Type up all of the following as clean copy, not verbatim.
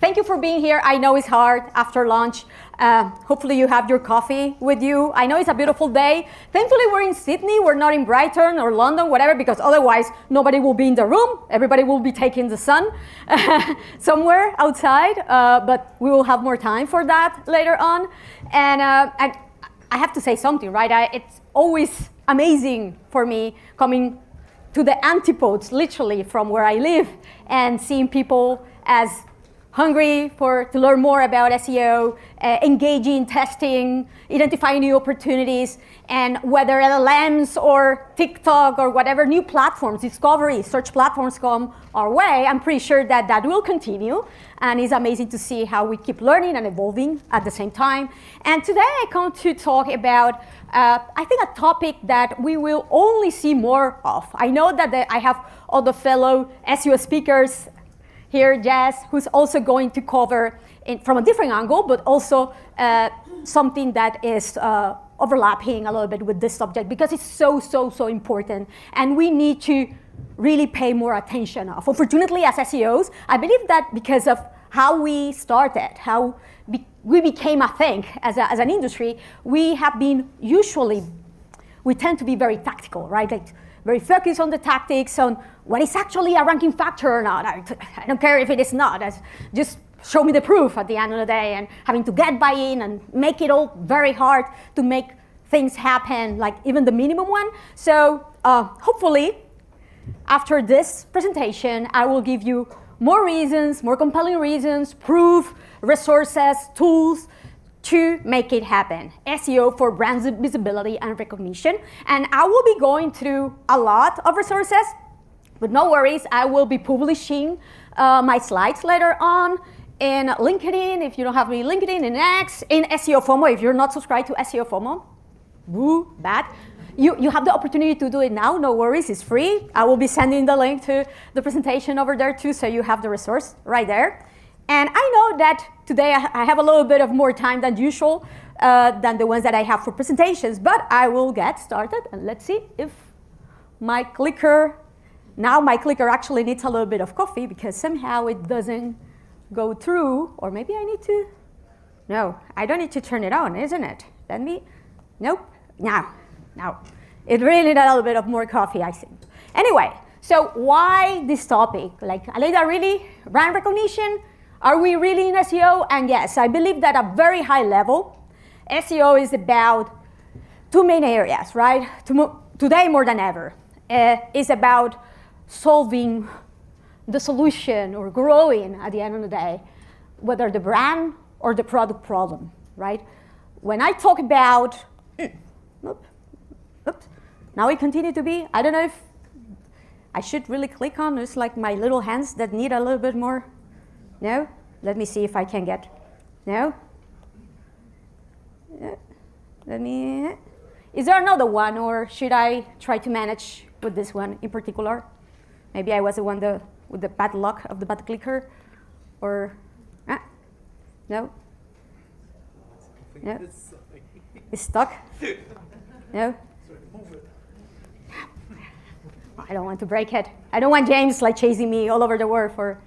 thank you for being here. I know it's hard after lunch. Hopefully you have your coffee with you. I know it's a beautiful day. Thankfully we're in Sydney. We're not in Brighton or London, whatever, because otherwise nobody will be in the room. Everybody will be taking the sun somewhere outside. But we will have more time for that later on. And I have to say something, right? It's always amazing for me coming to the antipodes, literally, from where I live and seeing people as hungry to learn more about SEO, engaging, testing, identifying new opportunities, and whether LLMs or TikTok or whatever new platforms, discovery, search platforms come our way, I'm pretty sure that that will continue. And it's amazing to see how we keep learning and evolving at the same time. And today I come to talk about, I think, a topic that we will only see more of. I know that I have all the fellow SEO speakers here, Jess, who's also going to cover it from a different angle, but also something that is overlapping a little bit with this subject because it's so, so, so important. And we need to really pay more attention of. Unfortunately, as SEOs, I believe that because of how we started, how we became a thing as an industry, we tend to be very tactical, right? Like very focused on the tactics, on what is actually a ranking factor or not. I don't care if it is not. Just show me the proof at the end of the day, and having to get buy-in and make it all very hard to make things happen, like even the minimum one. So hopefully, after this presentation, I will give you more reasons, more compelling reasons, proof, resources, tools, to make it happen. SEO for brand visibility and recognition. And I will be going through a lot of resources, but no worries, I will be publishing my slides later on in LinkedIn, if you don't have me LinkedIn, in X, in SEO FOMO, if you're not subscribed to SEO FOMO. Woo, bad. You have the opportunity to do it now, no worries, it's free. I will be sending the link to the presentation over there too, so you have the resource right there. And I know that today I have a little bit of more time than usual, than the ones that I have for presentations, but I will get started, and let's see if my clicker actually needs a little bit of coffee because somehow it doesn't go through, or maybe I need to, no, I don't need to turn it on, isn't it? Nope, now, it really needs a little bit of more coffee, I think. Anyway, so why this topic? Like, Aleyda, really? Brand recognition? Are we really in SEO? And yes, I believe that at a very high level, SEO is about two main areas, right? Today more than ever, is about solving the solution or growing at the end of the day, whether the brand or the product problem, right? When I talk about, now it continue to be, I don't know if I should really click on, it's like my little hands that need a little bit more. No? Let me see if I can get, no? Is there another one, or should I try to manage with this one in particular? Maybe I was the one with the bad luck of the bad clicker, or, no? No? It's stuck? No? I don't want to break it. I don't want James like chasing me all over the world for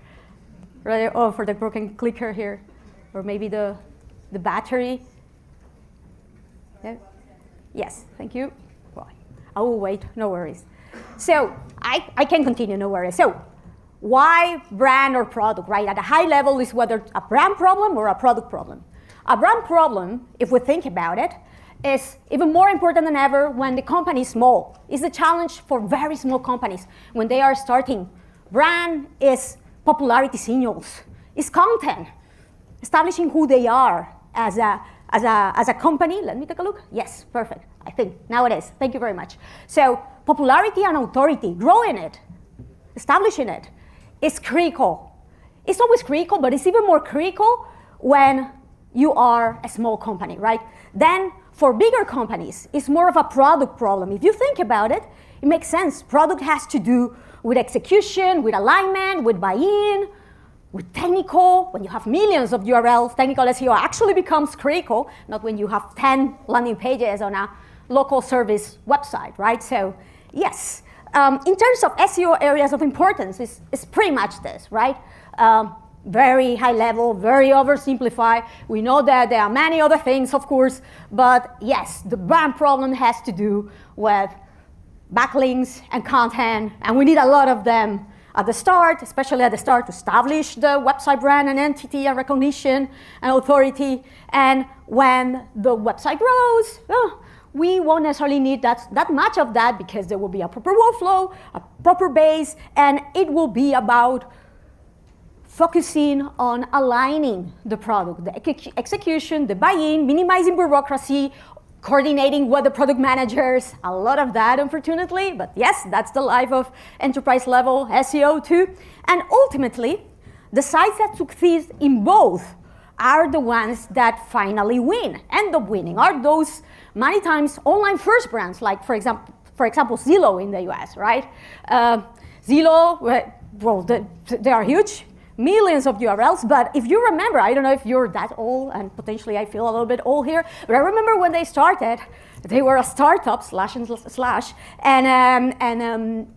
the broken clicker here, or maybe the battery. Yeah. Yes, thank you. Well, I will wait, no worries. So I can continue, no worries. So why brand or product, right? At a high level is whether a brand problem or a product problem. A brand problem, if we think about it, is even more important than ever when the company is small. It's a challenge for very small companies when they are starting. Brand is popularity signals, it's content, establishing who they are as a company. Let me take a look. Yes, perfect. I think now it is. Thank you very much. So popularity and authority, growing it, establishing it, is critical. It's always critical, but it's even more critical when you are a small company, right? Then for bigger companies, it's more of a product problem. If you think about it, it makes sense. Product has to do with execution, with alignment, with buy-in, with technical. When you have millions of URLs, technical SEO actually becomes critical, not when you have 10 landing pages on a local service website, right? So yes, in terms of SEO areas of importance, it's pretty much this, right? very high level, very oversimplified. We know that there are many other things, of course, but yes, the brand problem has to do with backlinks and content, and we need a lot of them at the start, especially at the start, to establish the website brand and entity and recognition and authority. And when the website grows, we won't necessarily need that much of that, because there will be a proper workflow, a proper base, and it will be about focusing on aligning the product, the execution, the buy-in, minimizing bureaucracy, coordinating with the product managers, a lot of that, unfortunately, but yes, that's the life of enterprise level SEO too. And ultimately, the sites that succeed in both are the ones that finally win, end up winning, are those many times online first brands, like for example, Zillow in the US, right? Zillow, well, they are huge, millions of URLs, but if you remember, I don't know if you're that old, and potentially I feel a little bit old here, but I remember when they started, they were a startup, and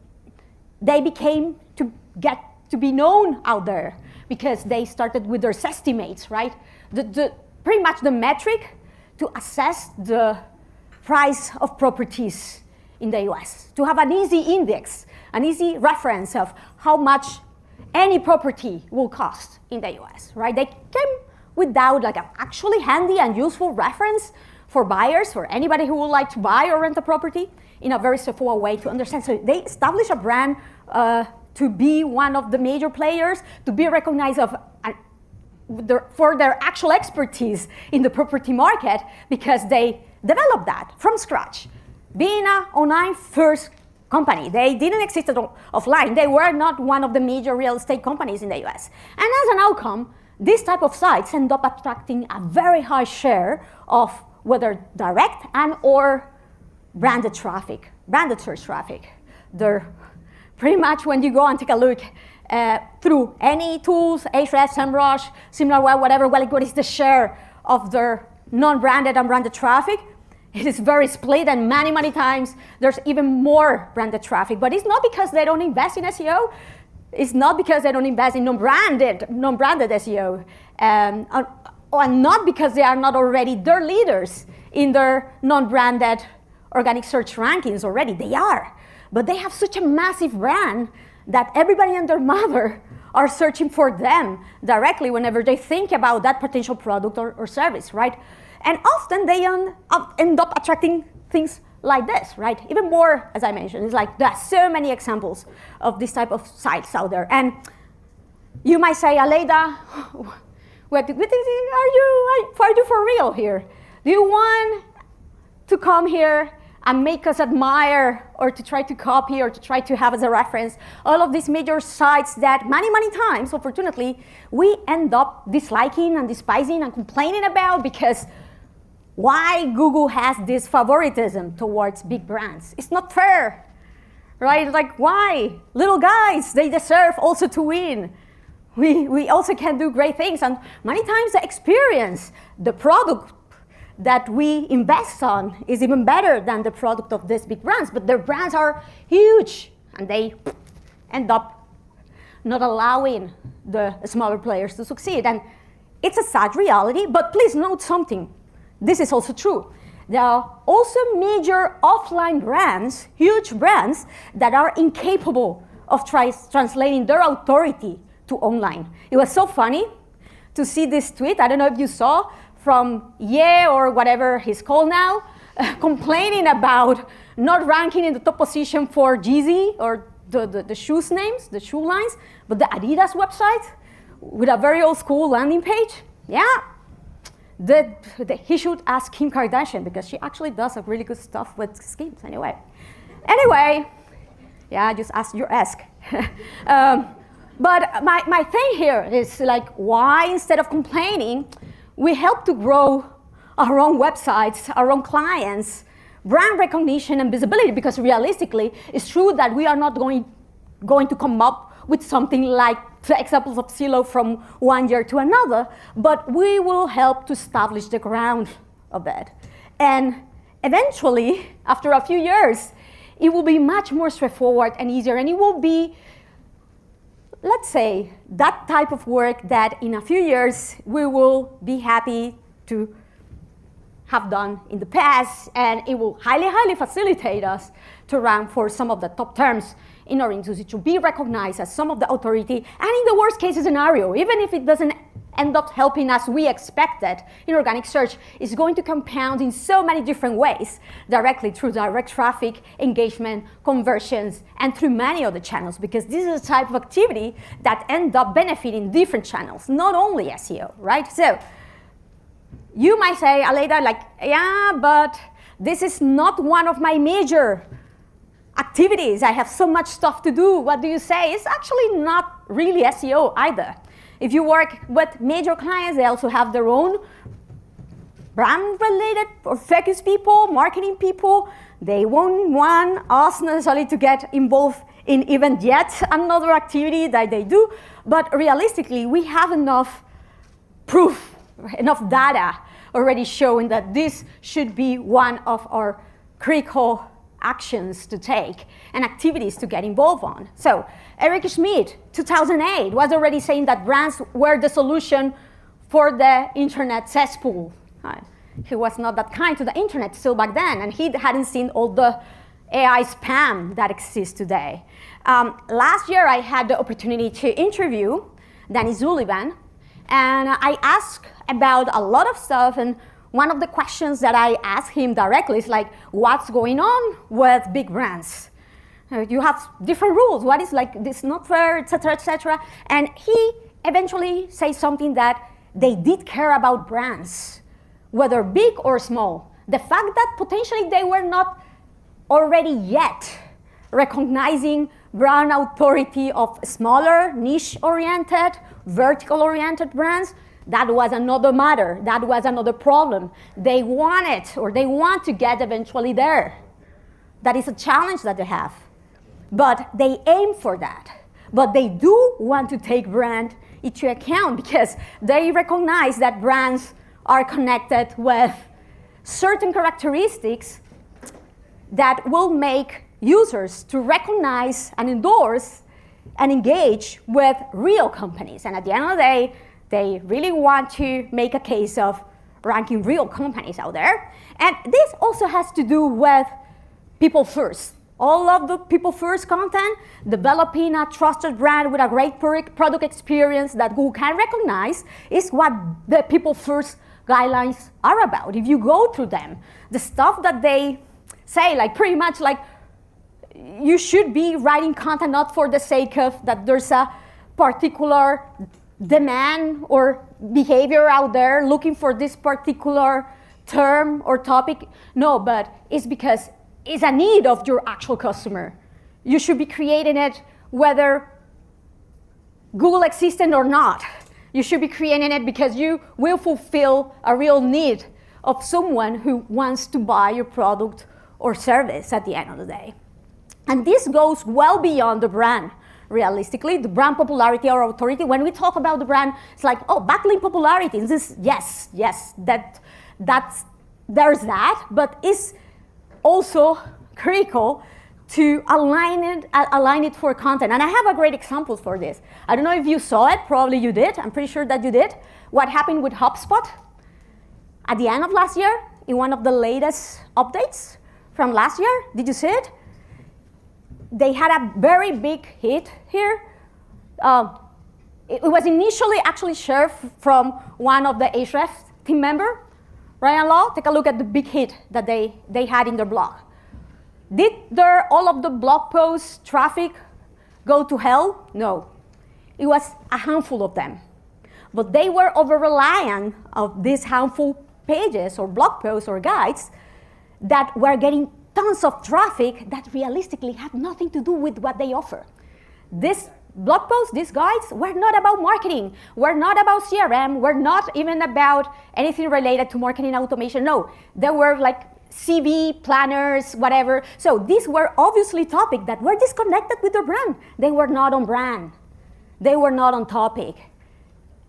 they became to get to be known out there because they started with their Sestimates, right? Pretty much the metric to assess the price of properties in the US, to have an easy index, an easy reference of how much any property will cost in the US, right? They came without like an actually handy and useful reference for buyers, for anybody who would like to buy or rent a property, in a very straightforward way to understand. So they established a brand to be one of the major players, to be recognized for their actual expertise in the property market, because they developed that from scratch. Being an online first company, they didn't exist offline. They were not one of the major real estate companies in the US. And as an outcome, these type of sites end up attracting a very high share of whether direct and or branded traffic, branded search traffic. They're pretty much, when you go and take a look through any tools, Ahrefs, SEMrush, SimilarWeb, whatever, what is the share of their non-branded and branded traffic? It is very split, and many times there's even more branded traffic. But it's not because they don't invest in SEO. It's not because they don't invest in non-branded SEO. And not because they are not already their leaders in their non-branded organic search rankings already. They are. But they have such a massive brand that everybody and their mother are searching for them directly whenever they think about that potential product or service, right? And often they end up attracting things like this, right? Even more, as I mentioned, it's like there are so many examples of this type of sites out there. And you might say, Aleyda, are you for real here? Do you want to come here and make us admire, or to try to copy, or to try to have as a reference all of these major sites that many times, unfortunately, we end up disliking and despising and complaining about? Because why Google has this favoritism towards big brands? It's not fair, right? Like, why? Little guys, they deserve also to win. We also can do great things, and many times the experience, the product that we invest on is even better than the product of these big brands, but their brands are huge, and they end up not allowing the smaller players to succeed. And it's a sad reality, but please note something. This is also true. There are also major offline brands, huge brands, that are incapable of translating their authority to online. It was so funny to see this tweet, I don't know if you saw, from Ye, or whatever he's called now, complaining about not ranking in the top position for Yeezy, or the shoes names, the shoe lines, but the Adidas website with a very old school landing page. Yeah, he should ask Kim Kardashian, because she actually does a really good stuff with skins anyway. Yeah, just ask. But my thing here is like, why, instead of complaining, we help to grow our own websites, our own clients, brand recognition and visibility? Because realistically, it's true that we are not going to come up with something like the examples of Zillow from one year to another, but we will help to establish the ground of it. And eventually, after a few years, it will be much more straightforward and easier, and it will be let's say, that type of work that in a few years we will be happy to have done in the past, and it will highly, highly facilitate us to rank for some of the top terms in our industry, to be recognized as some of the authority, and in the worst case scenario, even if it doesn't end up helping us we expected in organic search, is going to compound in so many different ways, directly through direct traffic, engagement, conversions, and through many other channels, because this is a type of activity that end up benefiting different channels, not only SEO, right? So you might say, Aleyda, like, yeah, but this is not one of my major activities. I have so much stuff to do. What do you say? It's actually not really SEO either. If you work with major clients, they also have their own brand-related or focus people, marketing people. They won't want us necessarily to get involved in even yet another activity that they do. But realistically, we have enough proof, enough data already showing that this should be one of our critical actions to take and activities to get involved on. So Eric Schmidt, 2008, was already saying that brands were the solution for the internet cesspool. He was not that kind to the internet still back then, and he hadn't seen all the AI spam that exists today. Last year, I had the opportunity to interview Danny Sullivan, and I asked about a lot of stuff, and one of the questions that I asked him directly is like, what's going on with big brands? You have different rules. What is like, this not fair, et cetera, and he eventually says something that they did care about brands, whether big or small. The fact that potentially they were not already yet recognizing brand authority of smaller, niche-oriented, vertical-oriented brands, that was another matter. That was another problem. They want it, or they want to get eventually there. That is a challenge that they have. But they aim for that. But they do want to take brand into account because they recognize that brands are connected with certain characteristics that will make users to recognize and endorse and engage with real companies. And at the end of the day, they really want to make a case of ranking real companies out there. And this also has to do with people first. All of the people first content, developing a trusted brand with a great product experience that Google can recognize, is what the people first guidelines are about. If you go through them, the stuff that they say, like pretty much like you should be writing content not for the sake of that there's a particular demand or behavior out there looking for this particular term or topic. No, but it's because it's a need of your actual customer. You should be creating it whether Google existed or not. You should be creating it because you will fulfill a real need of someone who wants to buy your product or service at the end of the day. And this goes well beyond the brand. Realistically, the brand popularity or authority, when we talk about the brand, it's like, oh, backlink popularity. This, yes, there's that, but it's also critical to align it for content. And I have a great example for this. I don't know if you saw it, probably you did. I'm pretty sure that you did. What happened with HubSpot at the end of last year in one of the latest updates from last year? Did you see it? They had a very big hit here. It was initially actually shared from one of the Ahrefs team member, Ryan Law. Take a look at the big hit that they had in their blog. Did all of the blog posts traffic go to hell? No. It was a handful of them. But they were over-reliant of these handful pages or blog posts or guides that were getting tons of traffic that realistically had nothing to do with what they offer. These blog posts, these guides, were not about marketing, were not about CRM, were not even about anything related to marketing automation. No, they were like CV, planners, whatever. So these were obviously topics that were disconnected with their brand. They were not on brand. They were not on topic.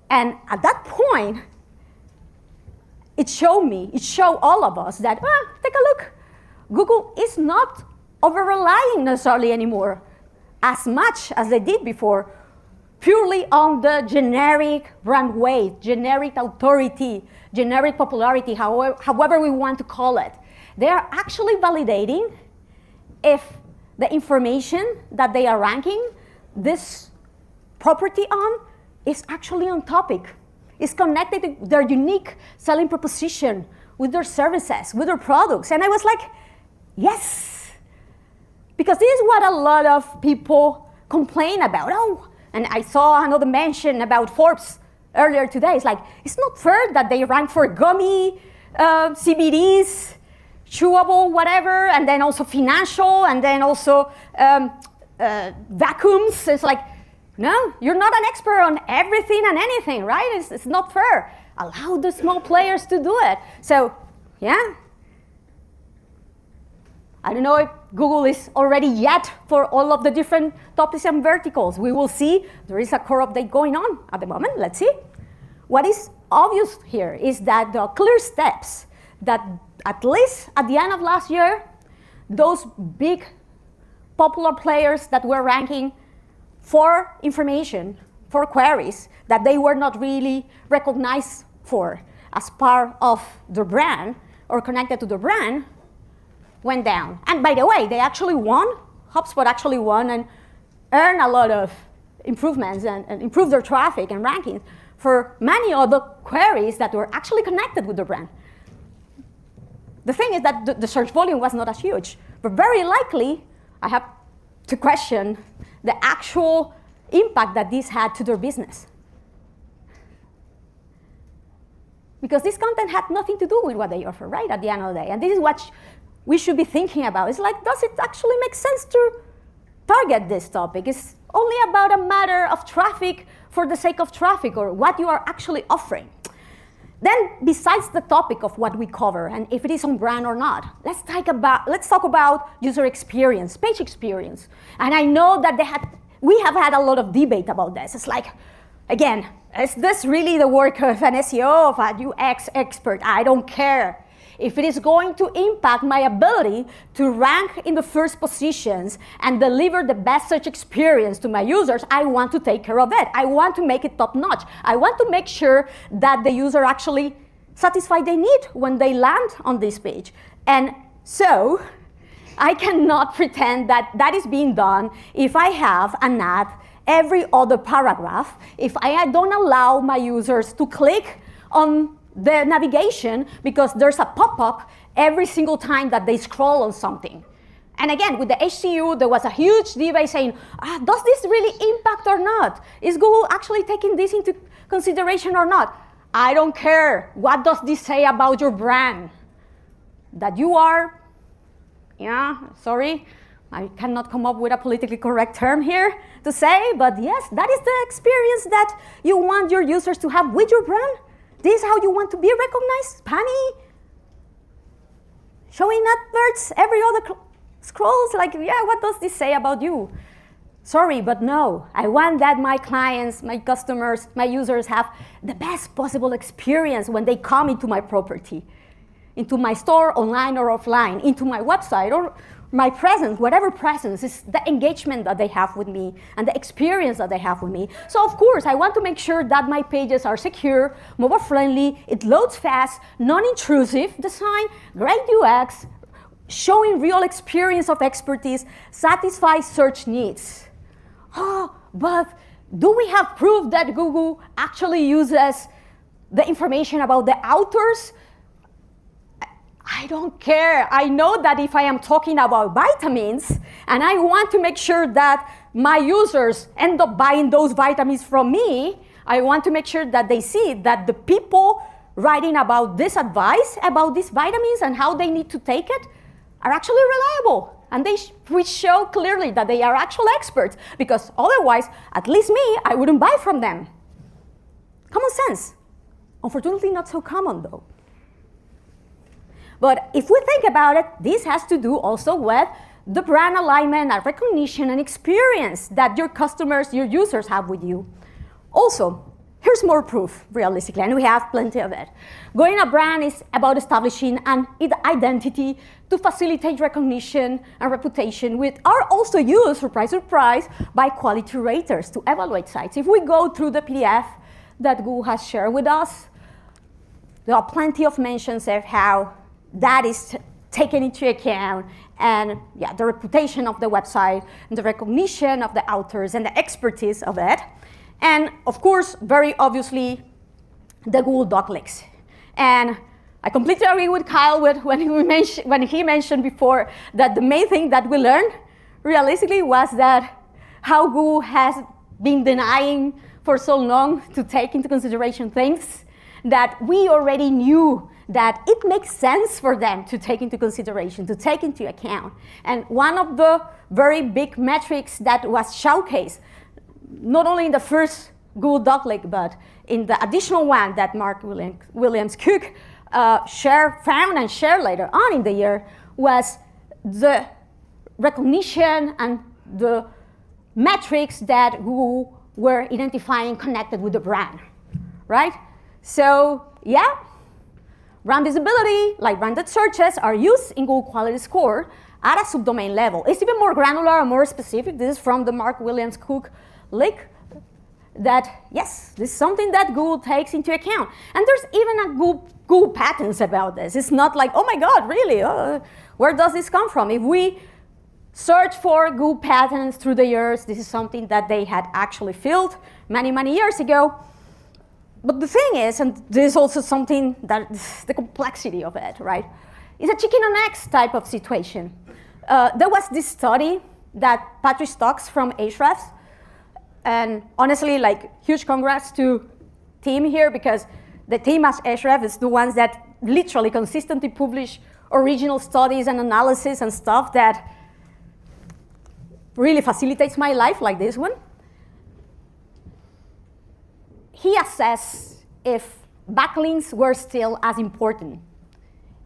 And at that point, it showed all of us that, take a look. Google is not over-relying necessarily anymore as much as they did before purely on the generic brand weight, generic authority, generic popularity, however we want to call it. They are actually validating if the information that they are ranking this property on is actually on topic, is connected to their unique selling proposition with their services, with their products. And I was like, yes, because this is what a lot of people complain about. Oh, and I saw another mention about Forbes earlier today. It's like, it's not fair that they rank for gummy, CBDs, chewable, whatever, and then also financial, and then also vacuums. It's like, no, you're not an expert on everything and anything, right? It's not fair. Allow the small players to do it. So, yeah. I don't know if Google is already yet for all of the different topics and verticals. We will see. There is a core update going on at the moment. Let's see. What is obvious here is that the clear steps that at least at the end of last year, those big popular players that were ranking for information, for queries that they were not really recognized for as part of the brand or connected to the brand, went down. And by the way, they actually won. HubSpot actually won and earned a lot of improvements and improved their traffic and rankings for many other queries that were actually connected with the brand. The thing is that the search volume was not as huge, but very likely I have to question the actual impact that this had to their business. Because this content had nothing to do with what they offer, right, at the end of the day. And this is what we should be thinking about. It's like, does it actually make sense to target this topic? It's only about a matter of traffic for the sake of traffic or what you are actually offering. Then, besides the topic of what we cover and if it is on brand or not, let's talk about user experience, page experience. And I know that we have had a lot of debate about this. It's like, again, is this really the work of an SEO, of a UX expert? I don't care. If it is going to impact my ability to rank in the first positions and deliver the best search experience to my users, I want to take care of it. I want to make it top-notch. I want to make sure that the user actually satisfies their need when they land on this page. And so I cannot pretend that that is being done if I have an ad every other paragraph, if I don't allow my users to click on the navigation because there's a pop-up every single time that they scroll on something. And again, with the HCU, there was a huge debate saying, does this really impact or not? Is Google actually taking this into consideration or not? I don't care. What does this say about your brand? That you are, sorry, I cannot come up with a politically correct term here to say, but yes, that is the experience that you want your users to have with your brand. This is how you want to be recognized? Spammy? Showing adverts every other scrolls? Like, what does this say about you? Sorry, but no. I want that my clients, my customers, my users have the best possible experience when they come into my property, into my store, online or offline, into my website or my presence, whatever presence, is the engagement that they have with me and the experience that they have with me. So of course, I want to make sure that my pages are secure, mobile friendly, it loads fast, non-intrusive design, great UX, showing real experience of expertise, satisfies search needs. Oh, but do we have proof that Google actually uses the information about the authors? I don't care. I know that if I am talking about vitamins and I want to make sure that my users end up buying those vitamins from me, I want to make sure that they see that the people writing about this advice about these vitamins and how they need to take it are actually reliable. And we show clearly that they are actual experts, because otherwise, at least me, I wouldn't buy from them. Common sense. Unfortunately, not so common though. But if we think about it, this has to do also with the brand alignment and recognition and experience that your customers, your users have with you. Also, here's more proof, realistically, and we have plenty of it. Growing a brand is about establishing an identity to facilitate recognition and reputation, which are also used, surprise, surprise, by quality raters to evaluate sites. If we go through the PDF that Google has shared with us, there are plenty of mentions of how that is taken into account, and yeah, the reputation of the website, and the recognition of the authors, and the expertise of it. And of course, very obviously, the Google Doc links. And I completely agree with Kyle when he mentioned before that the main thing that we learned realistically was that how Google has been denying for so long to take into consideration things that we already knew that it makes sense for them to take into consideration, to take into account. And one of the very big metrics that was showcased, not only in the first Google Doc link, but in the additional one that Mark Williams-Cook found and shared later on in the year, was the recognition and the metrics that Google were identifying connected with the brand, right? So, yeah, brand visibility, like branded searches, are used in Google Quality Score at a subdomain level. It's even more granular and more specific. This is from the Mark Williams-Cook link. That, yes, this is something that Google takes into account. And there's even a Google patents about this. It's not like, oh my God, really? Where does this come from? If we search for Google patents through the years, this is something that they had actually filled many, many years ago. But the thing is, and this is also something that the complexity of it, right? It's a chicken and eggs type of situation. There was this study that Patrick Stokes from Ahrefs, and honestly, like, huge congrats to team here, because the team at Ahrefs is the ones that literally consistently publish original studies and analysis and stuff that really facilitates my life, like this one. He assessed if backlinks were still as important,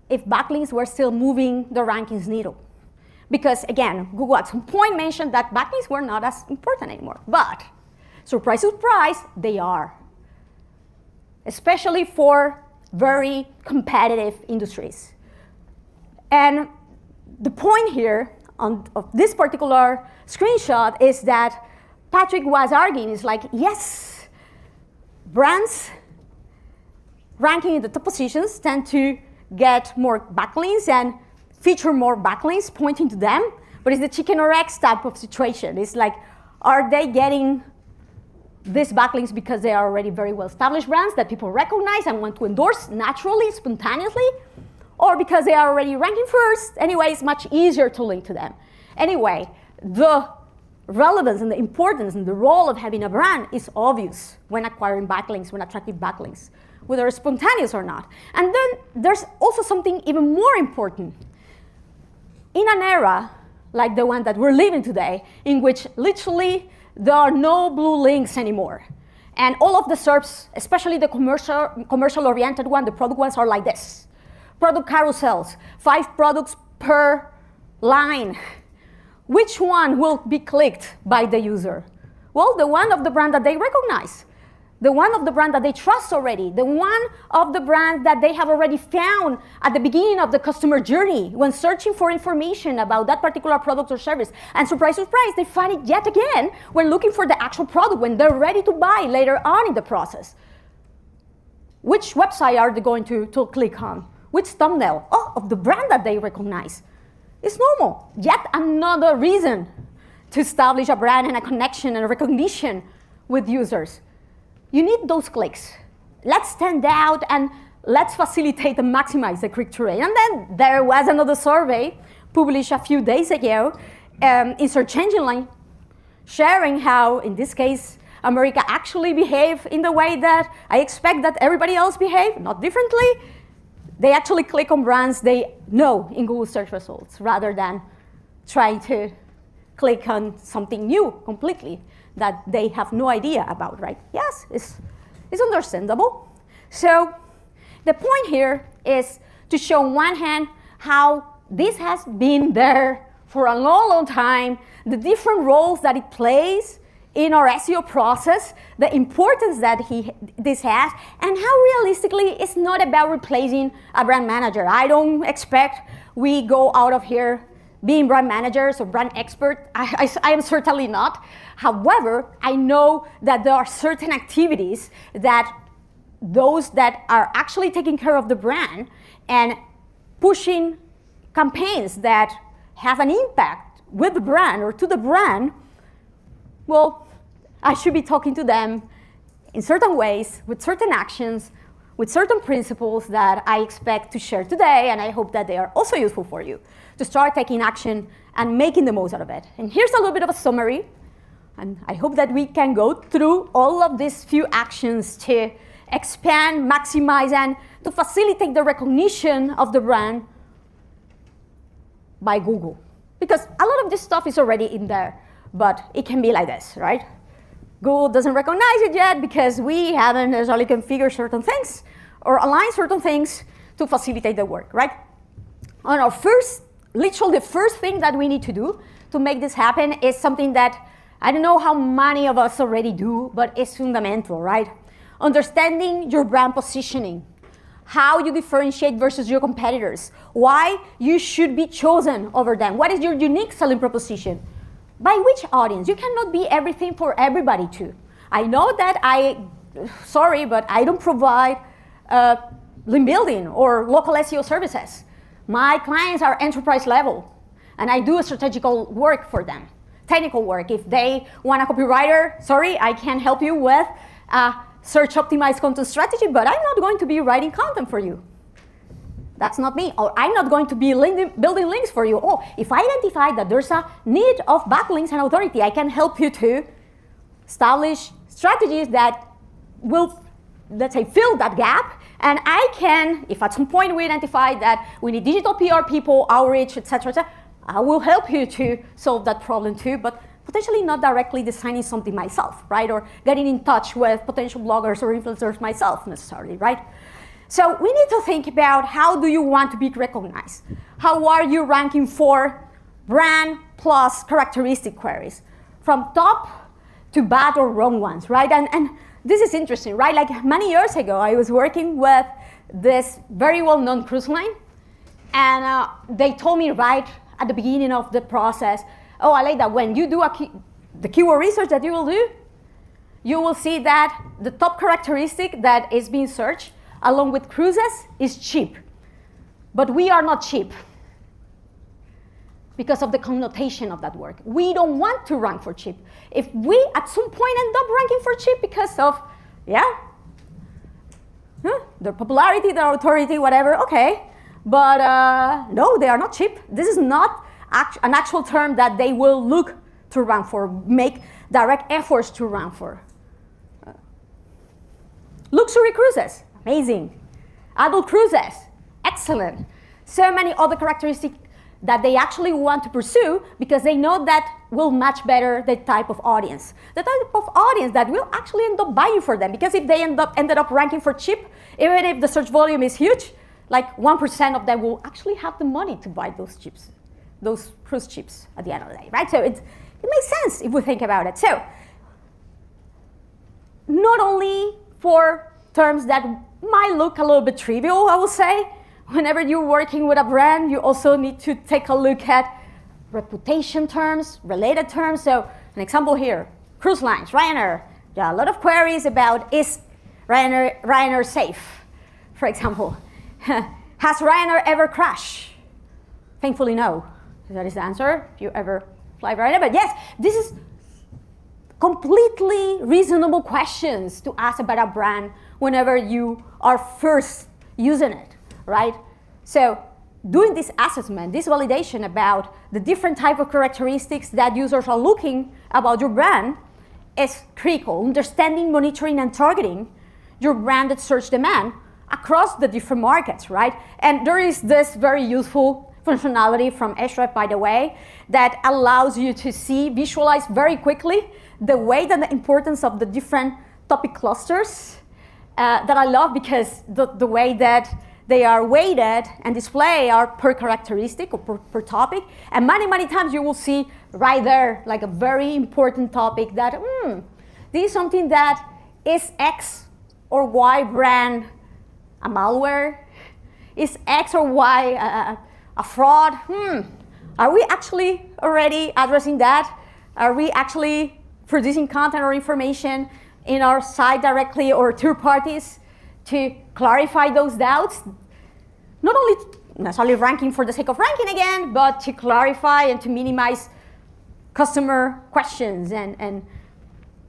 if backlinks were still moving the rankings needle. Because again, Google at some point mentioned that backlinks were not as important anymore. But, surprise, surprise, they are. Especially for very competitive industries. And the point here of this particular screenshot is that Patrick was arguing, is like, yes, brands ranking in the top positions tend to get more backlinks and feature more backlinks pointing to them, but it's the chicken or egg type of situation. It's like, are they getting these backlinks because they are already very well-established brands that people recognize and want to endorse naturally, spontaneously, or because they are already ranking first? Anyway, it's much easier to link to them. Anyway, the relevance and the importance and the role of having a brand is obvious when acquiring backlinks, when attracting backlinks, whether it's spontaneous or not. And then there's also something even more important. In an era like the one that we're living today, in which literally there are no blue links anymore, and all of the SERPs, especially the commercial-oriented one, the product ones, are like this. Product carousels, 5 products per line. Which one will be clicked by the user? Well, the one of the brand that they recognize, the one of the brand that they trust already, the one of the brand that they have already found at the beginning of the customer journey when searching for information about that particular product or service. And surprise, surprise, they find it yet again when looking for the actual product, when they're ready to buy later on in the process. Which website are they going to click on? Which thumbnail? Oh, of the brand that they recognize. It's normal. Yet another reason to establish a brand and a connection and a recognition with users. You need those clicks. Let's stand out and let's facilitate and maximize the click-through rate. And then there was another survey published a few days ago in Search Engine Line, sharing how, in this case, America actually behaved in the way that I expect that everybody else behave, not differently. They actually click on brands they know in Google search results rather than trying to click on something new completely that they have no idea about, right? Yes, it's understandable. So the point here is to show on one hand how this has been there for a long, long time, the different roles that it plays in our SEO process, the importance that this has, and how realistically it's not about replacing a brand manager. I don't expect we go out of here being brand managers or brand experts. I am certainly not. However, I know that there are certain activities that those that are actually taking care of the brand and pushing campaigns that have an impact with the brand or to the brand, well, I should be talking to them in certain ways, with certain actions, with certain principles that I expect to share today, and I hope that they are also useful for you to start taking action and making the most out of it. And here's a little bit of a summary, and I hope that we can go through all of these few actions to expand, maximize, and to facilitate the recognition of the brand by Google. Because a lot of this stuff is already in there, but it can be like this, right? Google doesn't recognize it yet because we haven't necessarily configured certain things or aligned certain things to facilitate the work, right? On our literally the first thing that we need to do to make this happen is something that I don't know how many of us already do, but it's fundamental, right? Understanding your brand positioning, how you differentiate versus your competitors, why you should be chosen over them, what is your unique selling proposition, by which audience. You cannot be everything for everybody too. I know that sorry, but I don't provide link building or local SEO services. My clients are enterprise level, and I do strategical work for them, technical work. If they want a copywriter, sorry, I can't help you with search optimized content strategy, but I'm not going to be writing content for you. That's not me. Or I'm not going to be building links for you. Oh, if I identify that there's a need of backlinks and authority, I can help you to establish strategies that will, let's say, fill that gap. And I can, if at some point we identify that we need digital PR people, outreach, etc., I will help you to solve that problem too, but potentially not directly designing something myself, right? Or getting in touch with potential bloggers or influencers myself necessarily, right? So we need to think about how do you want to be recognized? How are you ranking for brand plus characteristic queries? From top to bad or wrong ones, right? And this is interesting, right? Like many years ago, I was working with this very well-known cruise line, and they told me right at the beginning of the process, oh, Aleyda, when you do the keyword research that you will do, you will see that the top characteristic that is being searched along with cruises is cheap. But we are not cheap because of the connotation of that word. We don't want to rank for cheap. If we at some point end up ranking for cheap because of, their popularity, their authority, whatever, okay. But no, they are not cheap. This is not an actual term that they will look to rank for, make direct efforts to rank for. Luxury cruises, amazing. Adult cruises, excellent. So many other characteristics that they actually want to pursue because they know that will match better the type of audience. The type of audience that will actually end up buying for them, because if they ended up ranking for cheap, even if the search volume is huge, like 1% of them will actually have the money to buy those cruise ships at the end of the day, right? So it makes sense if we think about it. So not only for terms that might look a little bit trivial, I will say, whenever you're working with a brand, you also need to take a look at reputation terms, related terms. So an example here, cruise lines, Ryanair. There are a lot of queries about, is Ryanair safe, for example. Has Ryanair ever crashed? Thankfully, no. That is the answer, if you ever fly Ryanair. But yes, this is completely reasonable questions to ask about a brand whenever you are first using it, right? So doing this assessment, this validation about the different type of characteristics that users are looking about your brand is critical. Understanding, monitoring, and targeting your branded search demand across the different markets, right? And there is this very useful functionality from Href, by the way, that allows you to visualize very quickly the weight and the importance of the different topic clusters that I love, because the way that They are weighted and display are per characteristic or per topic. And many, many times you will see right there like a very important topic that, this is something that is X or Y brand a malware? Is X or Y a fraud? Are we actually already addressing that? Are we actually producing content or information in our site directly or third parties to clarify those doubts? Not only necessarily ranking for the sake of ranking again, but to clarify and to minimize customer questions and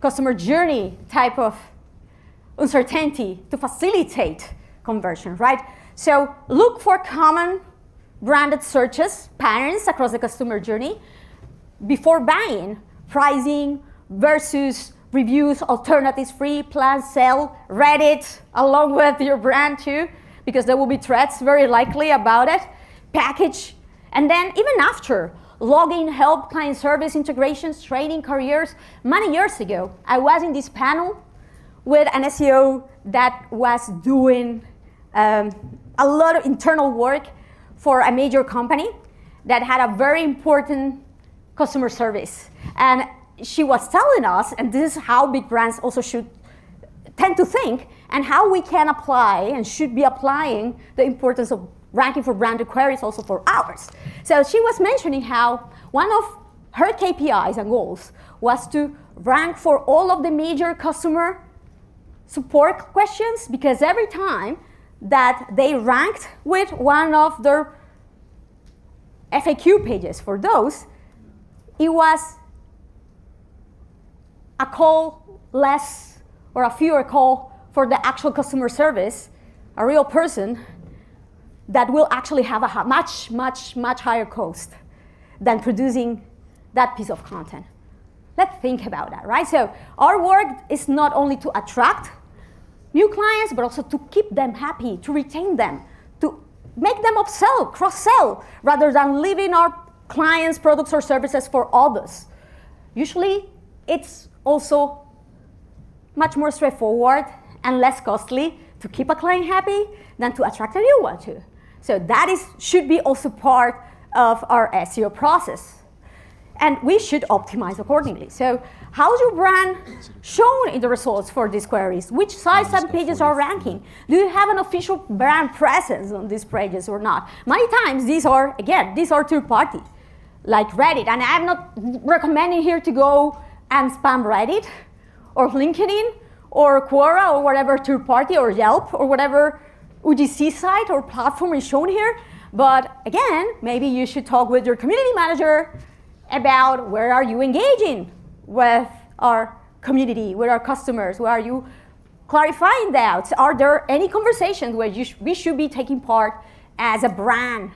customer journey type of uncertainty to facilitate conversion, right? So look for common branded searches, patterns across the customer journey before buying. Pricing versus reviews, alternatives, free, plan, sell, Reddit, along with your brand too, because there will be threats very likely about it, package, and then even after, login, help, client service, integrations, training, careers. Many years ago, I was in this panel with an SEO that was doing a lot of internal work for a major company that had a very important customer service. And she was telling us, and this is how big brands also should tend to think, and how we can apply and should be applying the importance of ranking for branded queries also for ours. So she was mentioning how one of her KPIs and goals was to rank for all of the major customer support questions, because every time that they ranked with one of their FAQ pages for those, it was a call less or a fewer call for the actual customer service, a real person that will actually have a much, much, much higher cost than producing that piece of content. Let's think about that, right? So our work is not only to attract new clients, but also to keep them happy, to retain them, to make them upsell, cross-sell, rather than leaving our clients' products or services for others. Usually, it's also much more straightforward and less costly to keep a client happy than to attract a new one too. So that should be also part of our SEO process. And we should optimize accordingly. So how's your brand shown in the results for these queries? Which sites and pages are ranking? Do you have an official brand presence on these pages or not? Many times these are third party, like Reddit. And I'm not recommending here to go and spam Reddit or LinkedIn or Quora or whatever third party or Yelp or whatever UGC site or platform is shown here. But again, maybe you should talk with your community manager about where are you engaging with our community, with our customers, where are you clarifying doubts? Are there any conversations where we should be taking part as a brand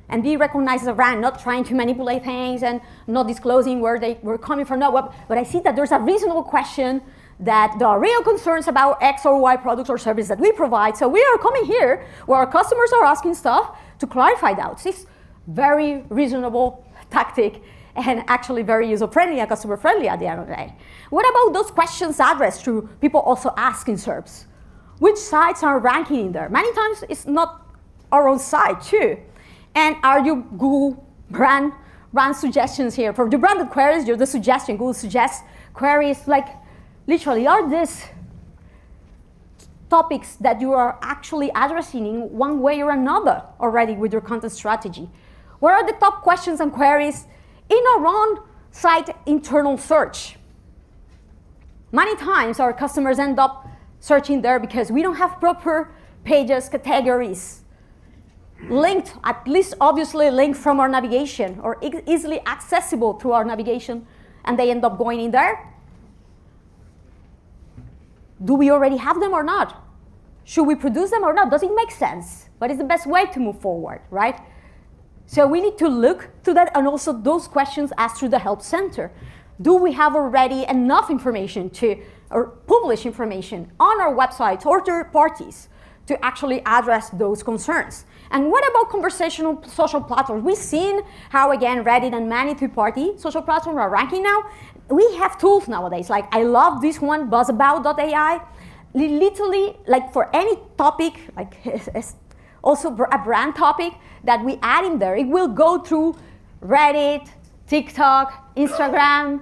and be recognized as a brand, not trying to manipulate things and not disclosing where they were coming from? No, but I see that there's a reasonable question that there are real concerns about X or Y products or service that we provide. So we are coming here where our customers are asking stuff to clarify doubts. It's very reasonable tactic and actually very user-friendly and customer-friendly at the end of the day. What about those questions addressed to people also asking SERPs? Which sites are ranking in there? Many times it's not our own site too. And are you Google brand suggestions here? For the branded queries, you're the suggestion. Google suggests queries like literally are these topics that you are actually addressing in one way or another already with your content strategy? What are the top questions and queries in our own site internal search? Many times our customers end up searching there because we don't have proper pages, categories, linked, at least obviously linked from our navigation or easily accessible through our navigation, and they end up going in there. Do we already have them or not? Should we produce them or not? Does it make sense? What is the best way to move forward, right? So we need to look to that, and also those questions asked through the Help Center. Do we have already enough information or publish information on our websites or third parties to actually address those concerns? And what about conversational social platforms? We've seen how, again, Reddit and many third-party social platforms are ranking now. We have tools nowadays, like I love this one, buzzabout.ai. Literally, like for any topic, like also a brand topic that we add in there. It will go through Reddit, TikTok, Instagram,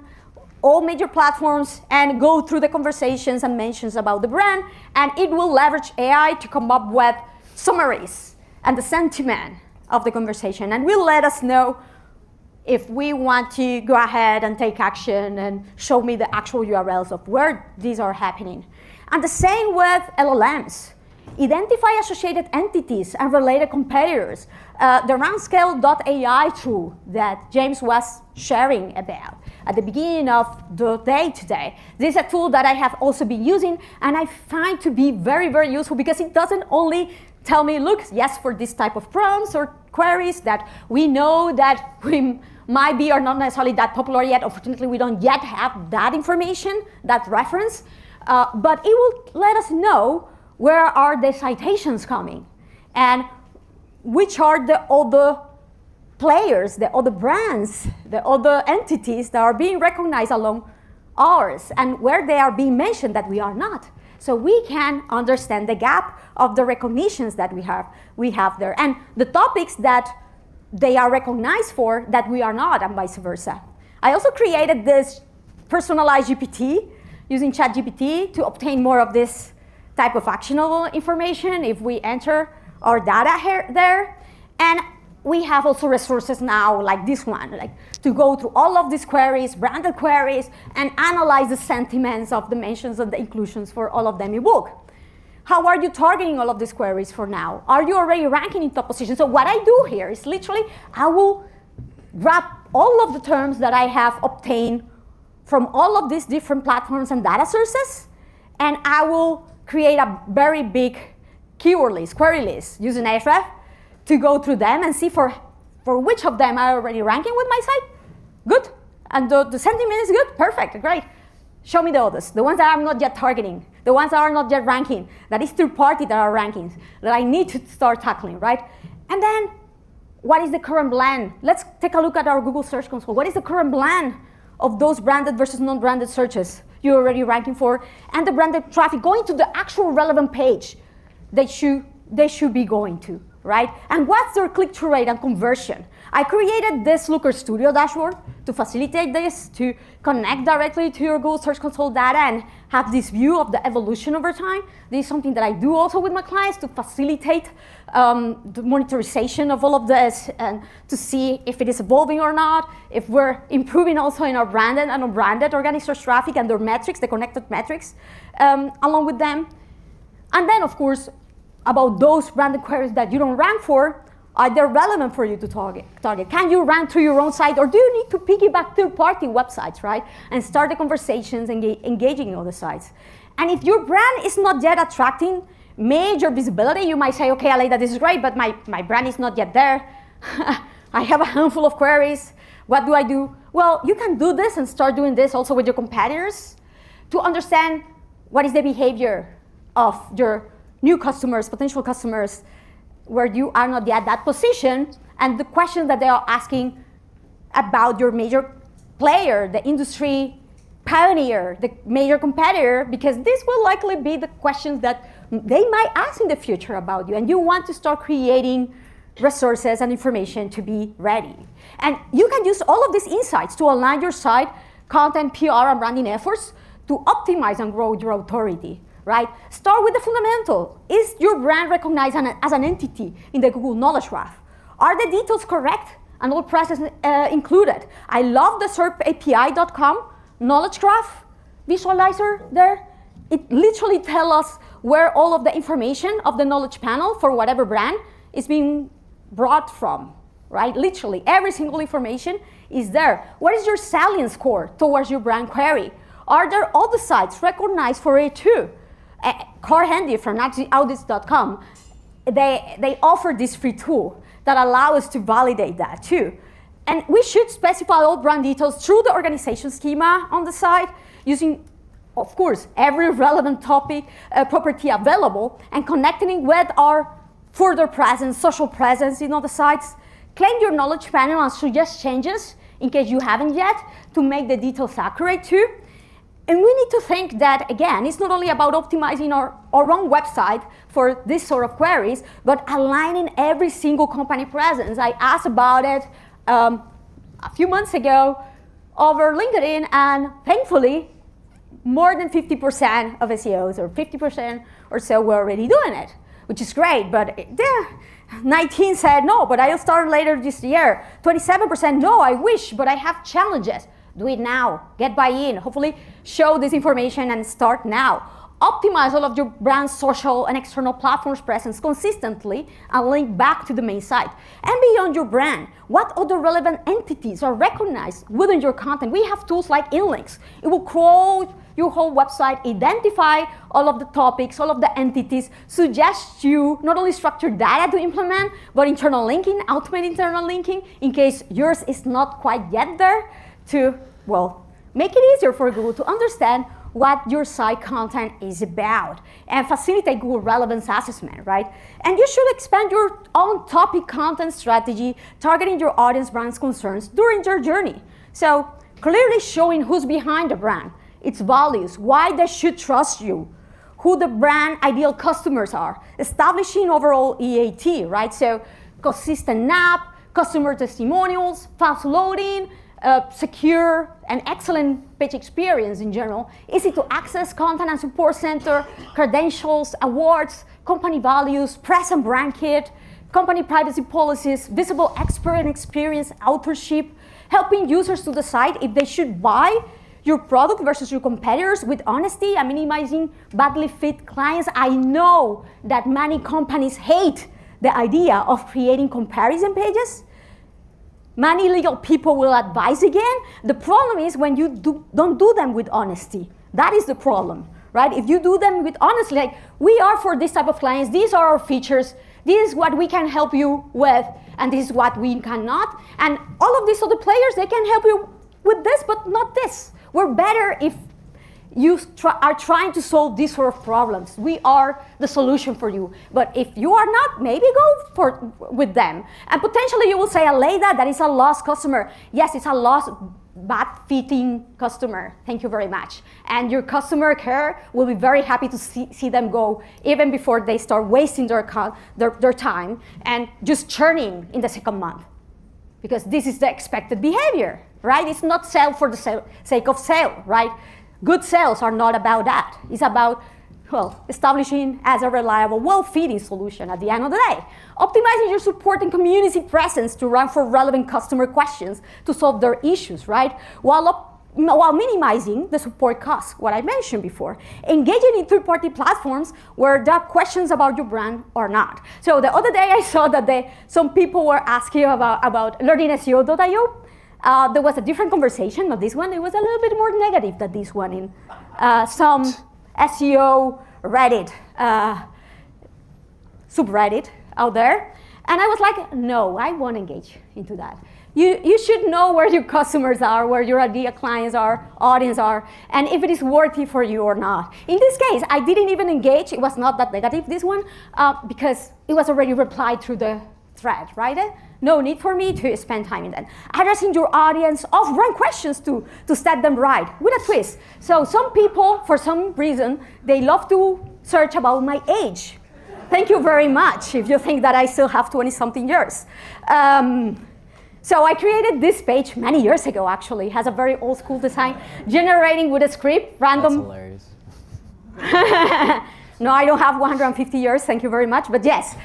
all major platforms, and go through the conversations and mentions about the brand, and it will leverage AI to come up with summaries and the sentiment of the conversation, and will let us know if we want to go ahead and take action and show me the actual URLs of where these are happening. And the same with LLMs. Identify associated entities and related competitors. The Rankscale.ai tool that James was sharing about at the beginning of the day today. This is a tool that I have also been using, and I find to be very, very useful because it doesn't only tell me, look, yes, for this type of prompts or queries that we know that we might be or not necessarily that popular yet. Unfortunately, we don't yet have that information, that reference, but it will let us know where are the citations coming and which are the other players, the other brands, the other entities that are being recognized along ours and where they are being mentioned that we are not. So we can understand the gap of the recognitions that we have there and the topics that they are recognized for that we are not, and vice versa. I also created this personalized GPT using ChatGPT to obtain more of this type of actionable information if we enter our data here, there. And we have also resources now like this one, like to go through all of these queries, branded queries, and analyze the sentiments of the mentions and the inclusions for all of them in book. How are you targeting all of these queries for now? Are you already ranking in top position? So what I do here is literally, I will grab all of the terms that I have obtained from all of these different platforms and data sources, and I will create a very big keyword list, query list, using Ahrefs to go through them and see for which of them I'm already ranking with my site. Good. And the sentiment is good. Perfect. Great. Show me the others, the ones that I'm not yet targeting, the ones that are not yet ranking, that is third party that are rankings, that I need to start tackling, right? And then, what is the current blend? Let's take a look at our Google Search Console. What is the current blend of those branded versus non-branded searches you're already ranking for, and the branded traffic going to the actual relevant page they should be going to, right? And what's their click-through rate and conversion? I created this Looker Studio dashboard to facilitate this, to connect directly to your Google Search Console data and have this view of the evolution over time. This is something that I do also with my clients to facilitate the monetization of all of this and to see if it is evolving or not, if we're improving also in our branded and unbranded organic search traffic and their metrics, the connected metrics, along with them. And then, of course, about those branded queries that you don't rank for, are they relevant for you to target? Can you rank through your own site, or do you need to piggyback third-party websites, right? And start the conversations and engaging in other sites. And if your brand is not yet attracting major visibility, you might say, okay, Aleyda, this is great, but my brand is not yet there. I have a handful of queries. What do I do? Well, you can do this and start doing this also with your competitors to understand what is the behavior of your new customers, potential customers, where you are not yet that position, and the questions that they are asking about your major player, the industry pioneer, the major competitor, because this will likely be the questions that they might ask in the future about you, and you want to start creating resources and information to be ready. And you can use all of these insights to align your site, content, PR, and branding efforts to optimize and grow your authority. Right? Start with the fundamental. Is your brand recognized as an entity in the Google Knowledge Graph? Are the details correct and all processes included? I love the SERPAPI.com Knowledge Graph visualizer there. It literally tells us where all of the information of the knowledge panel for whatever brand is being brought from, right? Literally, every single information is there. What is your salience score towards your brand query? Are there other sites recognized for it too? Car Handy from audits.com, they offer this free tool that allows us to validate that too. And we should specify all brand details through the organization schema on the site using, of course, every relevant topic, property available, and connecting with our further presence, social presence in other sites. Claim your knowledge panel and suggest changes in case you haven't yet to make the details accurate too. And we need to think that, again, it's not only about optimizing our own website for this sort of queries, but aligning every single company presence. I asked about it a few months ago over LinkedIn, and thankfully, more than 50% of SEOs, or 50% or so, were already doing it, which is great, but 19 said no, but I'll start later this year. 27% no, I wish, but I have challenges. Do it now, get buy-in, hopefully show this information and start now. Optimize all of your brand's social and external platforms presence consistently and link back to the main site. And beyond your brand, what other relevant entities are recognized within your content? We have tools like InLinks. It will crawl your whole website, identify all of the topics, all of the entities, suggest you not only structured data to implement, but internal linking, automate internal linking, in case yours is not quite yet there, to, well, make it easier for Google to understand what your site content is about and facilitate Google relevance assessment, right? And you should expand your own topic content strategy, targeting your audience brand's concerns during your journey. So clearly showing who's behind the brand, its values, why they should trust you, who the brand ideal customers are, establishing overall EAT, right? So consistent app, customer testimonials, fast loading, secure and excellent page experience in general, easy to access content and support center, credentials, awards, company values, press and brand kit, company privacy policies, visible expert and experience authorship, helping users to decide if they should buy your product versus your competitors with honesty and minimizing badly fit clients. I know that many companies hate the idea of creating comparison pages. Many legal people will advise again. The problem is when you don't do them with honesty. That is the problem, right? If you do them with honesty, like, we are for this type of clients, these are our features, this is what we can help you with, and this is what we cannot. And all of these other players, they can help you with this, but not this. We're better if you are trying to solve these sort of problems. We are the solution for you. But if you are not, maybe go with them. And potentially you will say, Aleyda, that is a lost customer. Yes, it's a lost, bad-fitting customer. Thank you very much. And your customer care will be very happy to see them go even before they start wasting their time and just churning in the second month. Because this is the expected behavior, right? It's not sale for the sake of sale, right? Good sales are not about that. It's about, well, establishing as a reliable, well-fitting solution at the end of the day. Optimizing your support and community presence to rank for relevant customer questions to solve their issues, right? While minimizing the support costs, what I mentioned before. Engaging in third-party platforms where there are questions about your brand or not. So the other day I saw that some people were asking about learningseo.io. There was a different conversation, not this one. It was a little bit more negative than this one in some SEO Reddit, subreddit out there. And I was like, no, I won't engage into that. You should know where your customers are, where your ideal clients are, audience are, and if it is worthy for you or not. In this case, I didn't even engage. It was not that negative, this one, because it was already replied through the thread, right? No need for me to spend time in that. Addressing your audience off-brand questions to set them right with a twist. So some people, for some reason, they love to search about my age. Thank you very much if you think that I still have 20-something years. So I created this page many years ago, actually. It has a very old school design, generating with a script, random. That's hilarious. No, I don't have 150 years, thank you very much, but yes.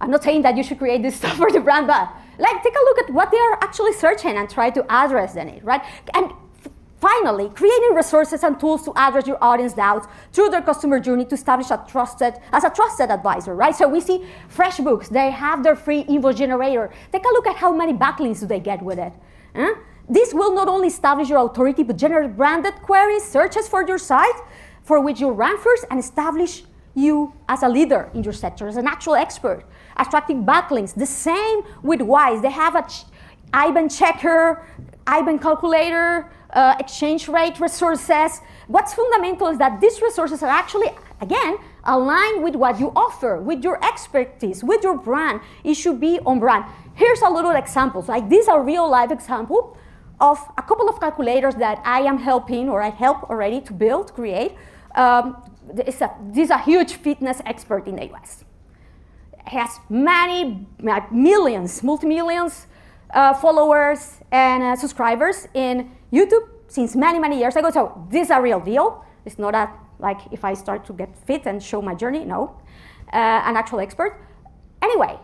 I'm not saying that you should create this stuff for the brand, but like, take a look at what they are actually searching and try to address it, right? And finally, creating resources and tools to address your audience doubts through their customer journey to establish a trusted advisor, right? So we see FreshBooks, they have their free invoice generator. Take a look at how many backlinks do they get with it. This will not only establish your authority, but generate branded queries, searches for your site, for which you rank first, and establish you as a leader in your sector, as an actual expert, attracting backlinks. The same with Wise. They have a IBAN checker, IBAN calculator, exchange rate resources. What's fundamental is that these resources are actually, again, aligned with what you offer, with your expertise, with your brand. It should be on brand. Here's a little example. Like, this is a real life example of a couple of calculators that I am helping, or I help already to build, create. This is a huge fitness expert in the US. He has many, millions, multi-millions followers and subscribers in YouTube since many, many years ago. So this is a real deal. It's not like if I start to get fit and show my journey, no. An actual expert. Anyway,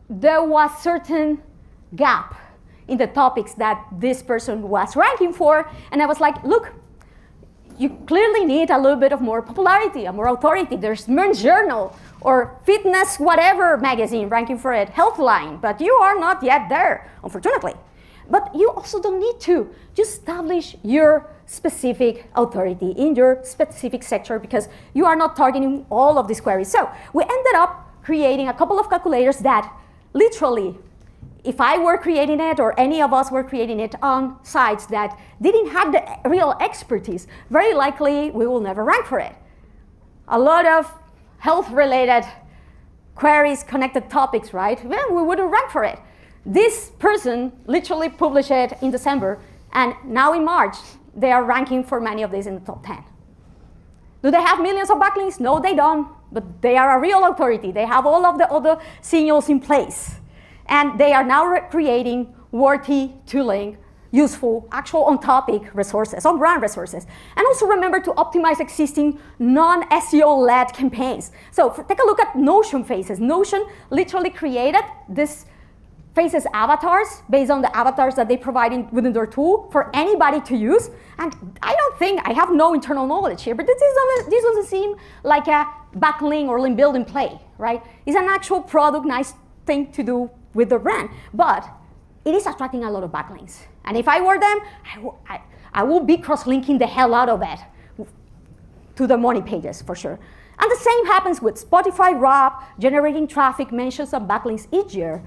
there was certain gap in the topics that this person was ranking for, and I was like, look, you clearly need a little bit of more popularity and more authority. There's Men's Journal or Fitness whatever magazine ranking for it, Healthline, but you are not yet there, unfortunately. But you also don't need to. Just establish your specific authority in your specific sector, because you are not targeting all of these queries. So we ended up creating a couple of calculators that literally, if I were creating it or any of us were creating it on sites that didn't have the real expertise, very likely we will never rank for it. A lot of health-related queries, connected topics, right? Well, we wouldn't rank for it. This person literally published it in December, and now in March, they are ranking for many of these in the top 10. Do they have millions of backlinks? No, they don't, but they are a real authority. They have all of the other signals in place. And they are now creating worthy to link, useful, actual on-topic resources, on-brand resources. And also remember to optimize existing non-SEO-led campaigns. So take a look at Notion Faces. Notion literally created this Faces avatars based on the avatars that they provide within their tool for anybody to use. And I have no internal knowledge here, but this doesn't seem like a backlink or link building play, right? It's an actual product, nice thing to do with the brand, but it is attracting a lot of backlinks. And if I were them, I will be cross-linking the hell out of it to the money pages for sure. And the same happens with Spotify Wrap, generating traffic, mentions, and backlinks each year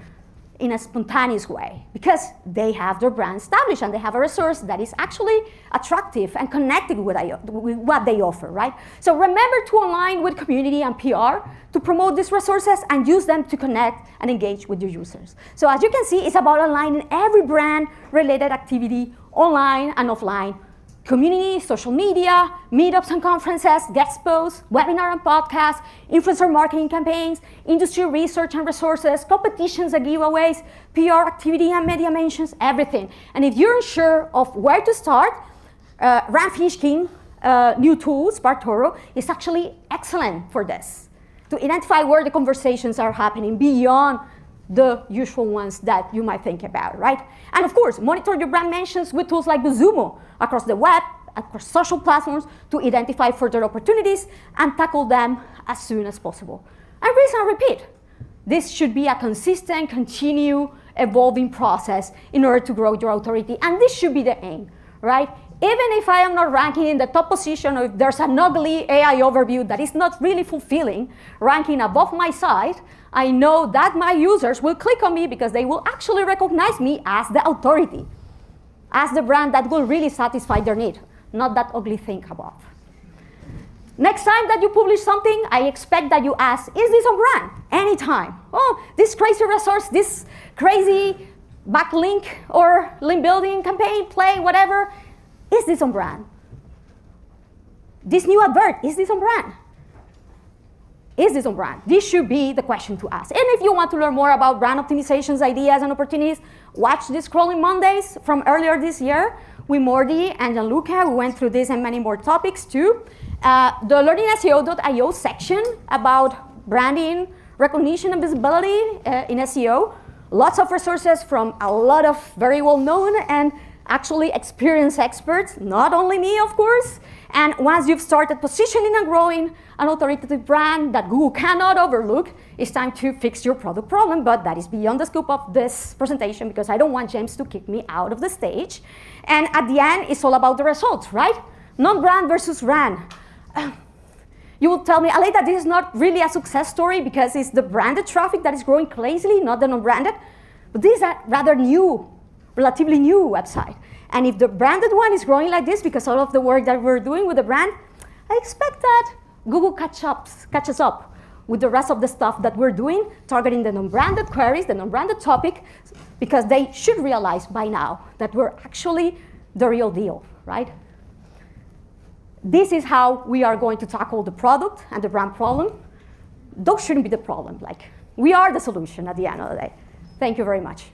in a spontaneous way, because they have their brand established and they have a resource that is actually attractive and connected with what they offer, right? So remember to align with community and PR to promote these resources and use them to connect and engage with your users. So as you can see, it's about aligning every brand-related activity online and offline, community, social media, meetups and conferences, guest posts, webinar and podcasts, influencer marketing campaigns, industry research and resources, competitions and giveaways, PR activity and media mentions, everything. And if you're unsure of where to start, Rand Fishkin new tool, SparkToro, is actually excellent for this, to identify where the conversations are happening beyond the usual ones that you might think about, right? And of course, monitor your brand mentions with tools like Buzumo across the web, across social platforms to identify further opportunities and tackle them as soon as possible. And rinse and repeat. This should be a consistent, continue evolving process in order to grow your authority. And this should be the aim, right? Even if I am not ranking in the top position, or if there's an ugly AI overview that is not really fulfilling, ranking above my site, I know that my users will click on me because they will actually recognize me as the authority, as the brand that will really satisfy their need, not that ugly thing above. Next time that you publish something, I expect that you ask, is this on brand? Anytime. Oh, this crazy resource, this crazy backlink or link building campaign, play, whatever, is this on brand? This new advert, is this on brand? Is this on brand? This should be the question to ask. And if you want to learn more about brand optimizations, ideas, and opportunities, watch the Scrolling Mondays from earlier this year with Morty and Gianluca. We went through this and many more topics too. The learningseo.io section about branding, recognition, and visibility in SEO. Lots of resources from a lot of very well-known and actually experienced experts, not only me, of course. And once you've started positioning and growing an authoritative brand that Google cannot overlook, it's time to fix your product problem, but that is beyond the scope of this presentation because I don't want James to kick me out of the stage. And at the end, it's all about the results, right? Non-brand versus brand. You will tell me, Aleyda, this is not really a success story because it's the branded traffic that is growing crazily, not the non-branded. But this is a rather new, relatively new website. And if the branded one is growing like this because all of the work that we're doing with the brand, I expect that Google catches up with the rest of the stuff that we're doing, targeting the non-branded queries, the non-branded topic, because they should realize by now that we're actually the real deal, right? This is how we are going to tackle the product and the brand problem. Those shouldn't be the problem. Like, we are the solution at the end of the day. Thank you very much.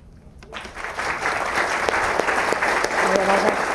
Sorry about that.